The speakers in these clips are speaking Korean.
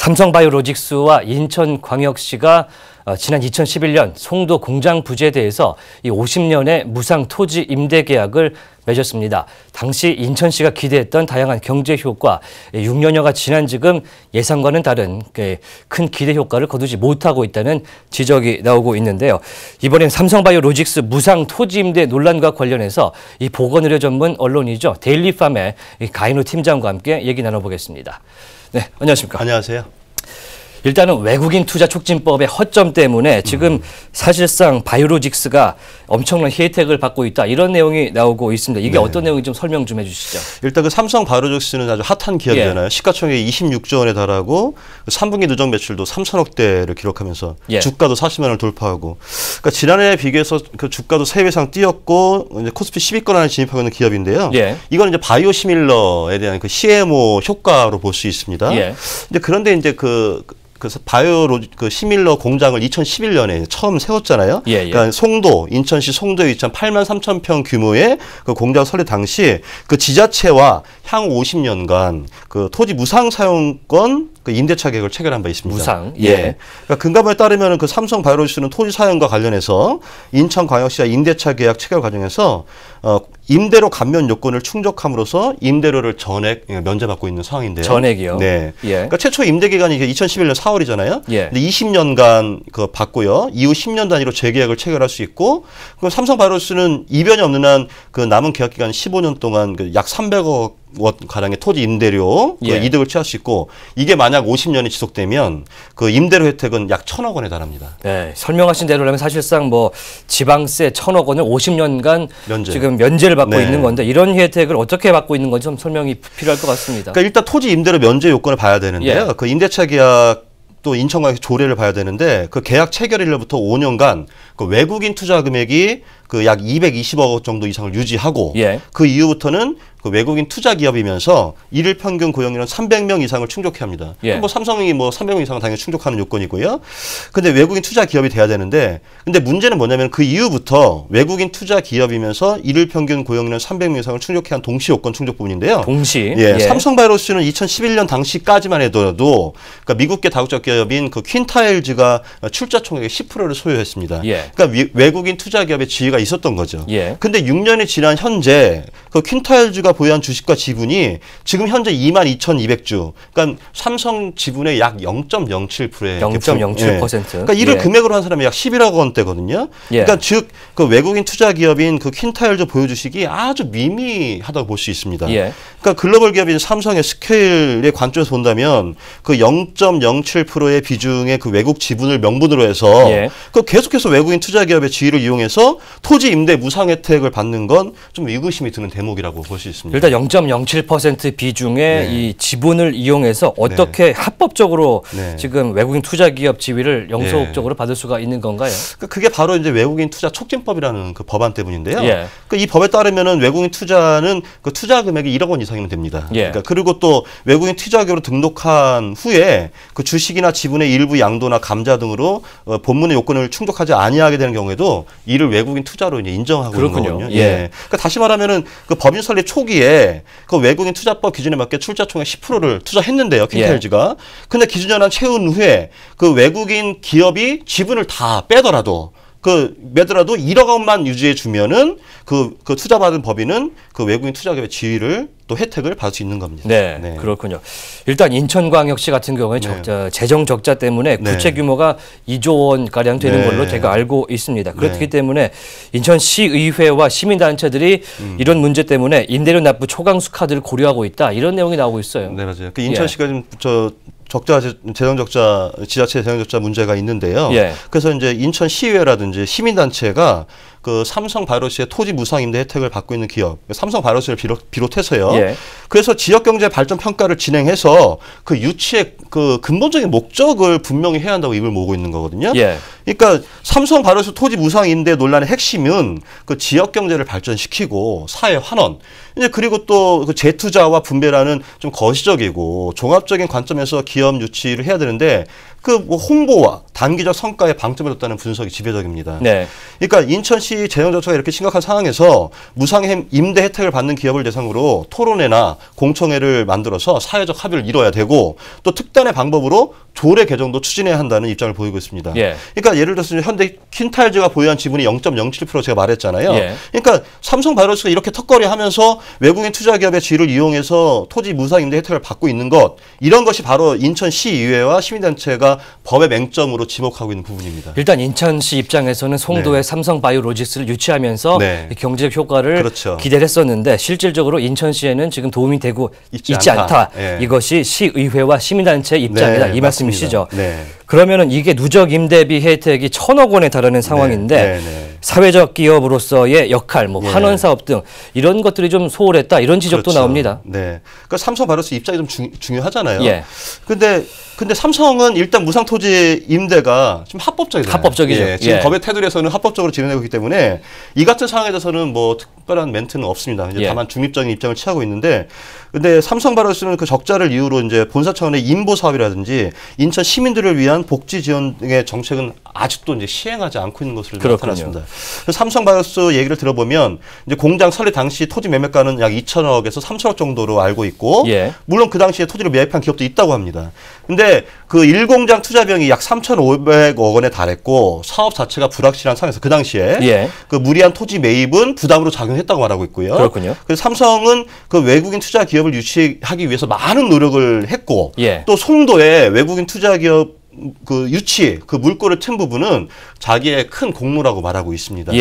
삼성바이오로직스와 인천광역시가 지난 2011년 송도 공장 부지에 대해서 이 50년의 무상 토지 임대 계약을 맺었습니다. 당시 인천시가 기대했던 다양한 경제 효과, 6년여가 지난 지금 예상과는 다른 큰 기대 효과를 거두지 못하고 있다는 지적이 나오고 있는데요. 이번엔 삼성바이오로직스 무상 토지 임대 논란과 관련해서 이 보건의료 전문 언론이죠. 데일리팜의 가인우 팀장과 함께 얘기 나눠보겠습니다. 네, 안녕하십니까? 안녕하세요. 일단은 외국인 투자 촉진법의 허점 때문에 지금 사실상 바이오로직스가 엄청난 혜택을 받고 있다, 이런 내용이 나오고 있습니다. 이게 어떤 내용인지 좀 설명 좀 해주시죠. 일단 그 삼성 바이오로직스는 아주 핫한 기업이잖아요. 시가총액이 26조 원에 달하고 3분기 누적 매출도 3천억 대를 기록하면서 주가도 40만 원을 돌파하고, 그러니까 지난해에 비교해서 그 주가도 3배 이상 뛰었고 이제 코스피 10위권 안에 진입하고 있는 기업인데요. 이건 이제 바이오시밀러에 대한 그 CMO 효과로 볼 수 있습니다. 이제 그런데 이제 그 시밀러 공장을 2011년에 처음 세웠잖아요. 그러니까 송도, 인천시 송도에 위치한 8만 3천 평 규모의 그 공장 설립 당시 그 지자체와 향후 50년간 그 토지 무상 사용권 그 임대차 계약을 체결한 바 있습니다. 무상. 그러니까 금감원에 따르면 그 삼성 바이오로직스는 토지 사용과 관련해서 인천광역시와 임대차 계약 체결 과정에서 임대료 감면 요건을 충족함으로써 임대료를 전액 면제받고 있는 상황인데요. 전액이요? 네. 그러니까 최초 임대 기간이 2011년 4월이잖아요. 근데 20년간 그 받고요. 이후 10년 단위로 재계약을 체결할 수 있고, 그럼 삼성 바이오로직스는 이변이 없는 한 그 남은 계약 기간 15년 동안 그 약 300억 원 가량의 토지 임대료 그 이득을 취할 수 있고, 이게 만약 50년이 지속되면 그 임대료 혜택은 약 1,000억 원에 달합니다. 네, 설명하신 대로라면 사실상 뭐 지방세 1,000억 원을 50년간 지금 면제를 받고 있는 건데, 이런 혜택을 어떻게 받고 있는 건지 좀 설명이 필요할 것 같습니다. 그러니까 일단 토지 임대료 면제 요건을 봐야 되는데요. 그 임대차 계약 또 인천광역 조례를 봐야 되는데, 그 계약 체결일로부터 5년간 그 외국인 투자 금액이 그 약 220억 원 정도 이상을 유지하고, 그 이후부터는 그 외국인 투자 기업이면서 일일 평균 고용인원 300명 이상을 충족해야 합니다. 뭐 삼성이 뭐 300명 이상은 당연히 충족하는 요건이고요. 근데 외국인 투자 기업이 돼야 되는데, 근데 문제는 뭐냐면 그 이후부터 외국인 투자 기업이면서 일일 평균 고용인원 300명 이상을 충족해야 하는 동시 요건 충족 부분인데요. 삼성바이오로직스는 2011년 당시까지만 해도 그러니까 미국계 다국적 기업인 그 퀸타일즈가 출자 총액의 10%를 소유했습니다. 그러니까 외국인 투자 기업의 지위가 있었던 거죠. 근데 6년이 지난 현재 그 퀸타일즈가 보유한 주식과 지분이 지금 현재 22,200주, 그러니까 삼성 지분의 약 0.07%의 0.07%. 그러니까 이를 금액으로 한 사람이 약 11억 원대거든요. 그러니까 즉 그 외국인 투자 기업인 그 퀸타일즈 보유 주식이 아주 미미하다고 볼 수 있습니다. 그러니까 글로벌 기업인 삼성의 스케일의 관점에서 본다면 그 0.07%의 비중의 그 외국 지분을 명분으로 해서 그 계속해서 외국인 투자 기업의 지위를 이용해서 토지 임대 무상 혜택을 받는 건 좀 의구심이 드는 대목이라고 볼 수 있습니다. 일단 0.07% 비중의 이 지분을 이용해서 어떻게 합법적으로 지금 외국인 투자 기업 지위를 영속적으로 받을 수가 있는 건가요? 그게 바로 이제 외국인 투자 촉진법이라는 그 법안 때문인데요. 그 이 법에 따르면은 외국인 투자는 그 투자 금액이 1억 원 이상이면 됩니다. 그러니까 그리고 또 외국인 투자 기업으로 등록한 후에 그 주식이나 지분의 일부 양도나 감자 등으로 본문의 요건을 충족하지 아니하게 되는 경우에도 이를 외국인 투자로 이제 인정하고 있는 거거든요. 그러니까 다시 말하면은 그 법인 설립 초기에 그 외국인 투자법 기준에 맞게 출자 총액 10%를 투자했는데요, 퀸타일즈가. 근데 기준 연한 채운 후에 그 외국인 기업이 지분을 다 빼더라도 1억 원만 유지해 주면은 그 투자받은 법인은 그 외국인 투자기업의 지위를 또 혜택을 받을 수 있는 겁니다. 그렇군요. 일단 인천광역시 같은 경우에 재정 적자 때문에 구체 규모가 2조 원 가량 되는 걸로 제가 알고 있습니다. 그렇기 때문에 인천시의회와 시민단체들이 이런 문제 때문에 임대료 납부 초강수 카드를 고려하고 있다, 이런 내용이 나오고 있어요. 네, 맞아요. 그 인천시가 지금 재정 적자, 지자체 재정 적자 문제가 있는데요. 그래서 이제 인천시의회라든지 시민단체가 그 삼성 바이오로직스의 토지 무상 임대 혜택을 받고 있는 기업, 삼성 바이오로직스를 비롯해서요. 그래서 지역 경제 발전 평가를 진행해서 그 유치의 그 근본적인 목적을 분명히 해야 한다고 입을 모으고 있는 거거든요. 그러니까 삼성 바이오로직스 토지 무상 임대 논란의 핵심은 그 지역 경제를 발전시키고 사회 환원, 이제 그리고 또 그 재투자와 분배라는 좀 거시적이고 종합적인 관점에서 기업 유치를 해야 되는데, 그 뭐 홍보와 단기적 성과에 방점을 뒀다는 분석이 지배적입니다. 그러니까 인천시 인천시 재정정체가 이렇게 심각한 상황에서 무상 임대 혜택을 받는 기업을 대상으로 토론회나 공청회를 만들어서 사회적 합의를 이뤄야 되고 또 특단의 방법으로 조례 개정도 추진해야 한다는 입장을 보이고 있습니다. 예. 그러니까 예를 들어서 현대 킨탈즈가 보유한 지분이 0.07% 제가 말했잖아요. 예. 그러니까 삼성바이오로스가 이렇게 턱걸이하면서 외국인 투자기업의 지위를 이용해서 토지 무상 임대 혜택을 받고 있는 것, 이런 것이 바로 인천시의회와 시민단체가 법의 맹점으로 지목하고 있는 부분입니다. 일단 인천시 입장에서는 송도에 삼성바이오로직스를 유치하면서 경제적 효과를 그렇죠. 기대를 했었는데 실질적으로 인천시에는 지금 도움이 되고 있지 않다. 이것이 시의회와 시민단체의 입장이다. 이 말씀이시죠. 그러면은 이게 누적 임대비 혜택이 1,000억 원에 달하는 상황인데 사회적 기업으로서의 역할, 뭐 환원 사업 등 이런 것들이 좀 소홀했다. 이런 지적도 그렇죠. 나옵니다. 네. 그러니까 삼성바이오로스 입장이 좀 중요하잖아요. 예. 근데 삼성은 일단 무상 토지 임대가 좀 합법적이잖아요. 합법적이죠. 예, 지금 법의 테두리에서는 합법적으로 진행되고 있기 때문에 이 같은 상황에 대해서는 뭐 특별한 멘트는 없습니다. 이제 다만 중립적인 입장을 취하고 있는데, 근데 삼성바이오로스는 그 적자를 이유로 이제 본사 차원의 인보 사업이라든지 인천 시민들을 위한 복지 지원 등의 정책은 아직도 이제 시행하지 않고 있는 것으로 나타났습니다. 삼성바이오로스 얘기를 들어보면 이제 공장 설립 당시 토지 매매가는 약 2천억에서 3천억 정도로 알고 있고, 물론 그 당시에 토지를 매입한 기업도 있다고 합니다. 근데 그 1공장 투자비용이 약 3,500억 원에 달했고 사업 자체가 불확실한 상황에서 그 당시에 그 무리한 토지 매입은 부담으로 작용했다고 말하고 있고요. 그렇군요. 그래서 삼성은 그 외국인 투자 기업을 유치하기 위해서 많은 노력을 했고 또 송도에 외국인 투자 기업 그 유치, 그 물꼬를 튼 부분은 자기의 큰 공로라고 말하고 있습니다.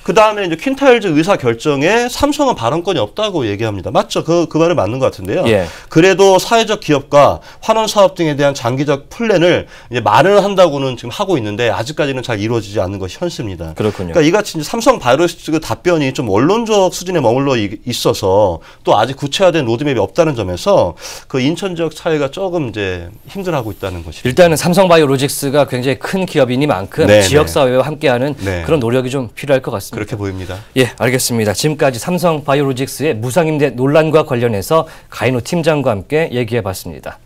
그 다음에 이제 퀸탈즈 의사 결정에 삼성은 발언권이 없다고 얘기합니다. 맞죠? 그 말은 맞는 것 같은데요. 그래도 사회적 기업과 환원 사업 등에 대한 장기적 플랜을 이제 말을 한다고는 지금 하고 있는데 아직까지는 잘 이루어지지 않는 것이 현실입니다. 그렇군요. 그러니까 이같이 이제 삼성바이오로스 답변이 좀 원론적 수준에 머물러 있어서 또 아직 구체화된 로드맵이 없다는 점에서 그 인천 지역 사회가 조금 이제 힘들어하고 있다는 것입니다. 일단은 삼성바이오로직스가 굉장히 큰 기업이니만큼 지역 사회와 함께하는 그런 노력이 좀 필요할 것 같습니다. 그렇게 보입니다. 예, 알겠습니다. 지금까지 삼성바이오로직스의 무상임대 논란과 관련해서 가인호 팀장과 함께 얘기해봤습니다.